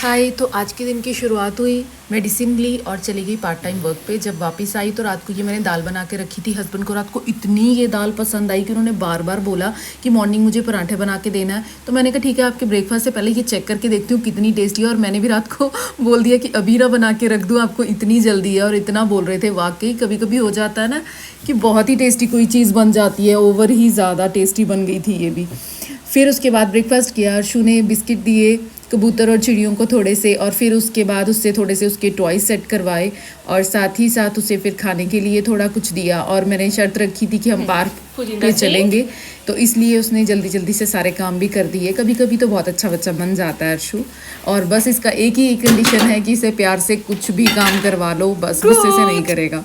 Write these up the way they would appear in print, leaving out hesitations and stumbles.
हाय। तो आज के दिन की शुरुआत हुई, मेडिसिन ली और चली गई पार्ट टाइम वर्क पे। जब वापस आई तो रात को ये मैंने दाल बना के रखी थी। हस्बैंड को रात को इतनी ये दाल पसंद आई कि उन्होंने बार बार बोला कि मॉर्निंग मुझे पराठे बना के देना है। तो मैंने कहा ठीक है, आपके ब्रेकफास्ट से पहले ये चेक करके देखती हूँ कितनी टेस्टी है। और मैंने भी रात को बोल दिया कि अभी ना बना के रख दूँ, आपको इतनी जल्दी है। और इतना बोल रहे थे। वाकई कभी कभी हो जाता है ना कि बहुत ही टेस्टी कोई चीज़ बन जाती है, ओवर ही ज़्यादा टेस्टी बन गई थी ये भी। फिर उसके बाद ब्रेकफास्ट किया, अर्शु ने बिस्किट दिए कबूतर और चिड़ियों को थोड़े से, और फिर उसके बाद उससे थोड़े से उसके टॉयज सेट करवाए और साथ ही साथ उसे फिर खाने के लिए थोड़ा कुछ दिया। और मैंने शर्त रखी थी कि हम पार्क पे चलेंगे, तो इसलिए उसने जल्दी जल्दी से सारे काम भी कर दिए। कभी कभी तो बहुत अच्छा बच्चा बन जाता है अर्शु। और बस इसका एक ही कंडीशन है कि इसे प्यार से कुछ भी काम करवा लो, बस गुस्से से नहीं करेगा।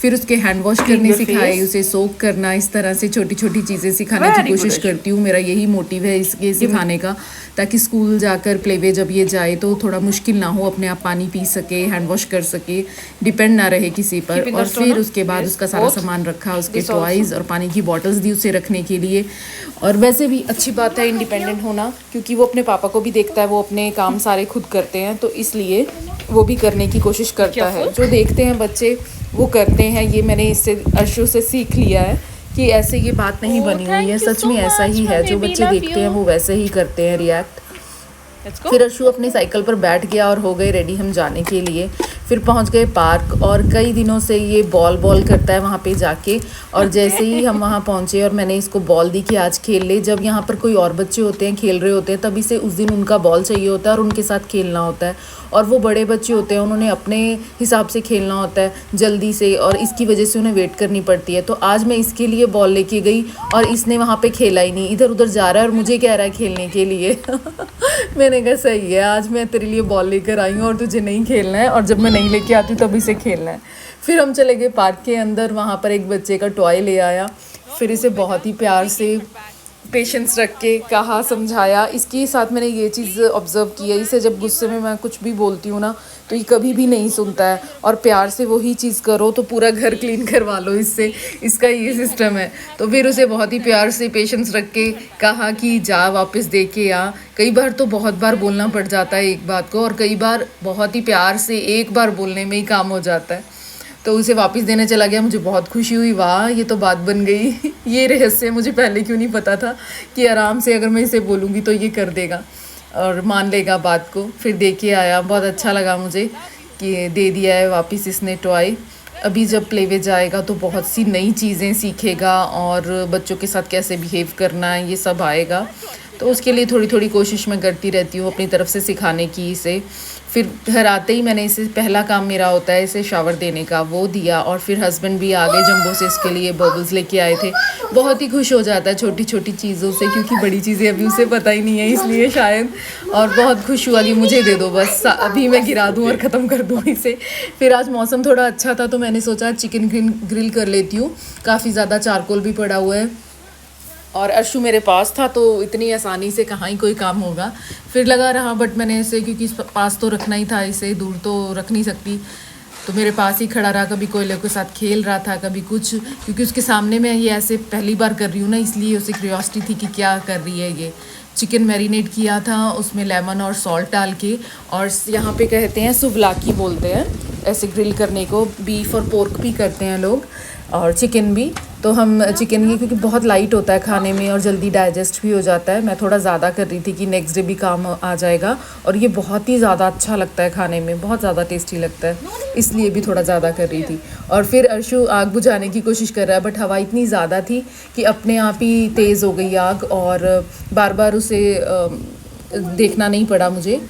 फिर उसके हैंड वॉश करने सिखाए, उसे सोक करना, इस तरह से छोटी छोटी चीज़ें सिखाने की कोशिश करती हूँ। मेरा यही मोटिव है इसके सिखाने का, ताकि स्कूल जाकर प्लेवे जब ये जाए तो थोड़ा मुश्किल ना हो, अपने आप पानी पी सके, हैंड वॉश कर सके, डिपेंड ना रहे किसी पर। और फिर उसके बाद उसका सारा सामान रखा, उसके टॉयज़ और पानी की बॉटल्स दी उसे रखने के लिए। और वैसे भी अच्छी बात है इंडिपेंडेंट होना, क्योंकि वो अपने पापा को भी देखता है, वो अपने काम सारे खुद करते हैं, तो इसलिए वो भी करने की कोशिश करता है। जो देखते हैं बच्चे वो करते हैं। ये मैंने इससे अर्शु से सीख लिया है कि ऐसे ये बात नहीं बनी हुई है, सच में ऐसा ही है। जो बच्चे देखते हैं वो वैसे ही करते हैं रिएक्ट। फिर अर्शु अपनी साइकिल पर बैठ गया और हो गए रेडी हम जाने के लिए। फिर पहुंच गए पार्क, और कई दिनों से ये बॉल करता है वहाँ पे जाके। और जैसे ही हम वहाँ पहुँचे और मैंने इसको बॉल दी कि आज खेल ले, जब यहाँ पर कोई और बच्चे होते हैं खेल रहे होते हैं, तब इसे उस दिन उनका बॉल चाहिए होता है और उनके साथ खेलना होता है। और वो बड़े बच्चे होते हैं, उन्होंने अपने हिसाब से खेलना होता है जल्दी से, और इसकी वजह से उन्हें वेट करनी पड़ती है। तो आज मैं इसके लिए बॉल लेके गई और इसने वहाँ पे खेला ही नहीं, इधर उधर जा रहा है और मुझे कह रहा है खेलने के लिए। मैंने कहा सही है, आज मैं तेरे लिए बॉल लेकर आई हूँ और तुझे नहीं खेलना है, और जब मैं नहीं लेके आती हूँ तभी से खेलना है। फिर हम चले गए पार्क के अंदर, वहाँ पर एक बच्चे का टॉय ले आया। फिर इसे बहुत ही प्यार से पेशेंस रख के कहा, समझाया। इसके साथ मैंने ये चीज़ ऑब्ज़र्व की है, इसे जब गुस्से में मैं कुछ भी बोलती हूँ ना तो ये कभी भी नहीं सुनता है। और प्यार से वही चीज़ करो तो पूरा घर क्लीन करवा लो इससे, इसका ये सिस्टम है। तो फिर उसे बहुत ही प्यार से पेशेंस रख के कहा कि जा वापस दे के आ। कई बार तो बहुत बार बोलना पड़ जाता है एक बात को, और कई बार बहुत ही प्यार से एक बार बोलने में ही काम हो जाता है। तो उसे वापस देने चला गया। मुझे बहुत खुशी हुई, वाह ये तो बात बन गई। ये रहस्य मुझे पहले क्यों नहीं पता था कि आराम से अगर मैं इसे बोलूँगी तो ये कर देगा और मान लेगा बात को। फिर दे के आया, बहुत अच्छा लगा मुझे कि दे दिया है वापस इसने टॉय। अभी जब प्लेवे जाएगा तो बहुत सी नई चीज़ें सीखेगा, और बच्चों के साथ कैसे बिहेव करना है ये सब आएगा। तो उसके लिए थोड़ी थोड़ी कोशिश मैं करती रहती हूँ अपनी तरफ से सिखाने की इसे। फिर घर आते ही मैंने इसे, पहला काम मेरा होता है इसे शावर देने का, वो दिया। और फिर हस्बैंड भी आ गए जंबो से इसके लिए बबल्स लेके आए थे। बहुत ही खुश हो जाता है छोटी छोटी चीज़ों से, क्योंकि बड़ी चीज़ें अभी उसे पता ही नहीं है इसलिए शायद। और बहुत खुश हुआ कि मुझे दे दो बस, अभी मैं गिरा दूँ और ख़त्म कर दूँ इसे। फिर आज मौसम थोड़ा अच्छा था तो मैंने सोचा चिकन ग्रिल कर लेती हूँ। काफ़ी ज़्यादा चारकोल भी पड़ा हुआ है और अर्शु मेरे पास था, तो इतनी आसानी से कहाँ ही कोई काम होगा। फिर लगा रहा, बट मैंने इसे, क्योंकि इस पास तो रखना ही था, इसे दूर तो रख नहीं सकती, तो मेरे पास ही खड़ा रहा। कभी कोयले के साथ खेल रहा था, कभी कुछ, क्योंकि उसके सामने मैं ये ऐसे पहली बार कर रही हूँ ना, इसलिए उसे क्यूरियोसिटी थी कि क्या कर रही है ये। चिकन मैरिनेट किया था उसमें लेमन और सॉल्ट डाल के, और यहाँ पे कहते हैं सुवलाकी बोलते हैं ऐसे ग्रिल करने को। बीफ और पोर्क भी करते हैं लोग, और चिकन भी। तो हम चिकन ये क्योंकि बहुत लाइट होता है खाने में और जल्दी डाइजेस्ट भी हो जाता है, मैं थोड़ा ज़्यादा कर रही थी कि नेक्स्ट डे भी काम आ जाएगा। और ये बहुत ही ज़्यादा अच्छा लगता है खाने में, बहुत ज़्यादा टेस्टी लगता है, इसलिए भी थोड़ा ज़्यादा कर रही थी। और फिर अर्शु आग बुझाने की कोशिश कर रहा है, बट हवा इतनी ज़्यादा थी कि अपने आप ही तेज़ हो गई आग, और बार बार उसे देखना नहीं पड़ा मुझे।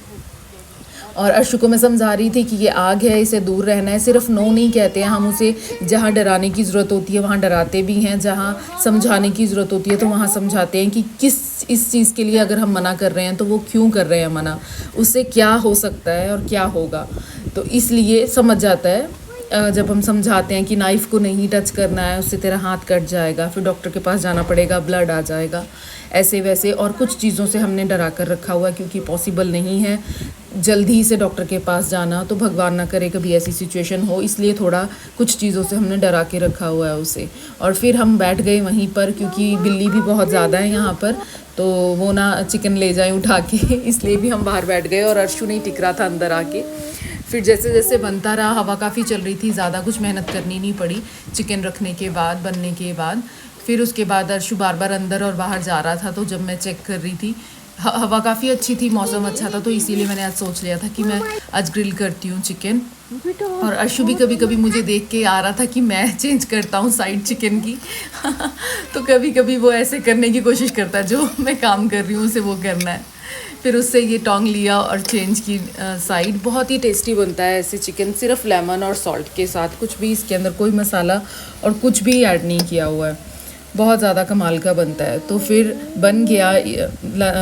और अर्शु को मैं समझा रही थी कि ये आग है, इसे दूर रहना है। सिर्फ नो नहीं कहते हैं हम उसे, जहाँ डराने की ज़रूरत होती है वहाँ डराते भी हैं, जहाँ समझाने की ज़रूरत होती है तो वहाँ समझाते हैं कि किस इस चीज़ के लिए अगर हम मना कर रहे हैं तो वो क्यों कर रहे हैं मना, उससे क्या हो सकता है और क्या होगा। तो इसलिए समझ जाता है जब हम समझाते हैं कि नाइफ़ को नहीं टच करना है, उससे तेरा हाथ कट जाएगा, फिर डॉक्टर के पास जाना पड़ेगा, ब्लड आ जाएगा, ऐसे वैसे। और कुछ चीज़ों से हमने डरा कर रखा हुआ है क्योंकि पॉसिबल नहीं है जल्दी से डॉक्टर के पास जाना, तो भगवान ना करे कभी ऐसी सिचुएशन हो, इसलिए थोड़ा कुछ चीज़ों से हमने डरा के रखा हुआ है उसे। और फिर हम बैठ गए वहीं पर, क्योंकि बिल्ली भी बहुत ज़्यादा है यहाँ पर, तो वो ना चिकन ले जाए उठा के इसलिए भी हम बाहर बैठ गए और अर्शु नहीं टिक रहा था अंदर आके। फिर जैसे जैसे बनता रहा, हवा काफ़ी चल रही थी, ज़्यादा कुछ मेहनत करनी नहीं पड़ी चिकन रखने के बाद, बनने के बाद। फिर उसके बाद अर्शु बार बार अंदर और बाहर जा रहा था, तो जब मैं चेक कर रही थी, हवा काफ़ी अच्छी थी, मौसम अच्छा था, तो इसीलिए मैंने आज सोच लिया था कि मैं आज ग्रिल करती हूँ चिकन। और अर्शु भी कभी कभी मुझे देख के आ रहा था कि मैं चेंज करता हूँ साइड चिकन की तो कभी कभी वो ऐसे करने की कोशिश करता है, जो मैं काम कर रही हूँ उसे वो करना है। फिर उससे ये टोंग लिया और चेंज की साइड। बहुत ही टेस्टी बनता है ऐसे चिकन, सिर्फ लेमन और सॉल्ट के साथ, कुछ भी इसके अंदर कोई मसाला और कुछ भी ऐड नहीं किया हुआ है, बहुत ज़्यादा कमाल का बनता है। तो फिर बन गया,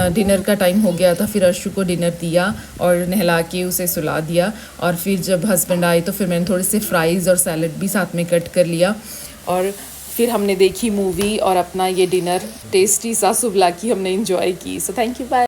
डिनर का टाइम हो गया था, फिर अर्शु को डिनर दिया और नहला के उसे सुला दिया। और फिर जब हस्बैंड आए तो फिर मैंने थोड़े से फ्राइज़ और सैलड भी साथ में कट कर लिया, और फिर हमने देखी मूवी और अपना ये डिनर टेस्टी सा सुबला की हमने इंजॉय की। So thank you, bye.